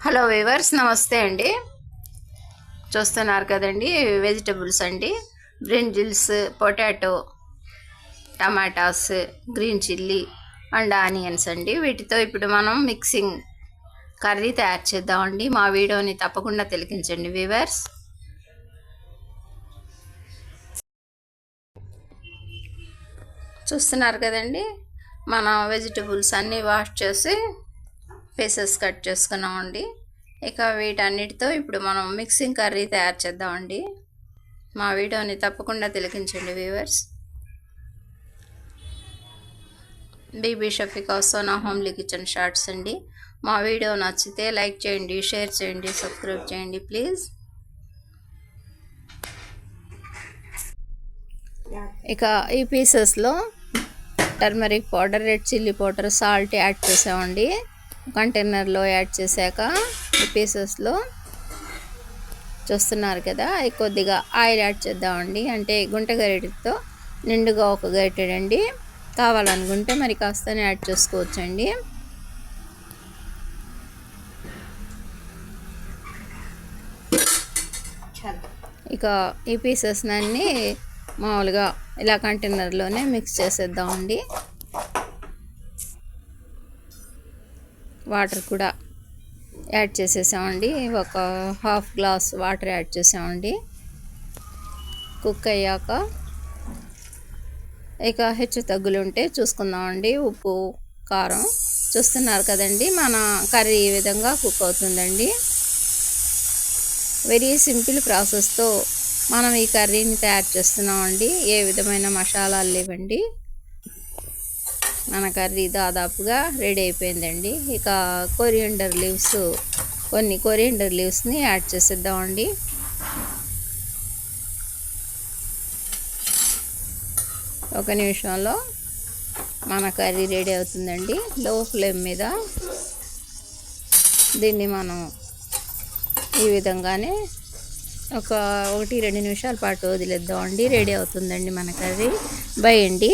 Hello viewers, నమస్తే అండి. చూస్తున్నారు కదండి, వెజిటబుల్స్ అండి. Brinjals, potato, tomatoes, green chilli and onions అండి. వీటితో ఇప్పుడు మనం మిక్సింగ్ కర్రీ తయారు చేద్దామండి. మా వీడియోని తప్పకుండా తిలకించండి వ్యూవర్స్. చూస్తున్నారు కదండి, మన వెజిటబుల్స్ అన్నీ వాష్ చేసి పీసెస్ కట్ చేసుకున్నామండి. ఇక వీటన్నిటితో ఇప్పుడు మనం మిక్సింగ్ కర్రీ తయారు చేద్దామండి. మా వీడియోని తప్పకుండా తిలకించండి viewers. Bibi Shafeeka Sona homely kitchen shorts అండి. మా వీడియో నచ్చితే లైక్ చేయండి, షేర్ చేయండి, సబ్స్క్రైబ్ చేయండి ప్లీజ్. ఇక ఈ పీసెస్లో turmeric powder, red chilli powder, salt add చేసామండి. కంటైనర్లో యాడ్ చేశాక ఈ పీసెస్లో చూస్తున్నారు కదా, కొద్దిగా ఆయిల్ యాడ్ చేద్దామండి. అంటే గుంట గరిటెతో నిండుగా ఒక గరిటెడండి. కావాలనుకుంటే మరి కాస్తనే యాడ్ చేసుకోవచ్చండి. ఇక ఈ పీసెస్ని మామూలుగా ఇలా కంటైనర్లోనే మిక్స్ చేసేద్దామండి. వాటర్ కూడా యాడ్ చేసేసామండి. ఒక హాఫ్ గ్లాస్ వాటర్ యాడ్ చేసామండి. కుక్ అయ్యాక ఇక హెచ్చు తగ్గులు ఉంటే చూసుకుందామండి. ఉప్పు, కారం చూస్తున్నారు కదండి, మన కర్రీ ఈ విధంగా కుక్ అవుతుందండి. వెరీ సింపుల్ ప్రాసెస్తో మనం ఈ కర్రీని తయారు చేస్తున్నామండి. ఏ విధమైన మసాలాలు లేవండి. మన కర్రీ దాదాపుగా రెడీ అయిపోయిందండి. ఇక కొన్ని కొరియండర్ లీవ్స్ని యాడ్ చేసేద్దామండి. ఒక నిమిషంలో మన కర్రీ రెడీ అవుతుందండి. లో ఫ్లేమ్ మీద దీన్ని మనం ఈ విధంగానే ఒక 1-2 నిమిషాల పాటు వదిలేద్దామండి. రెడీ అవుతుందండి మన కర్రీ. బై అండి.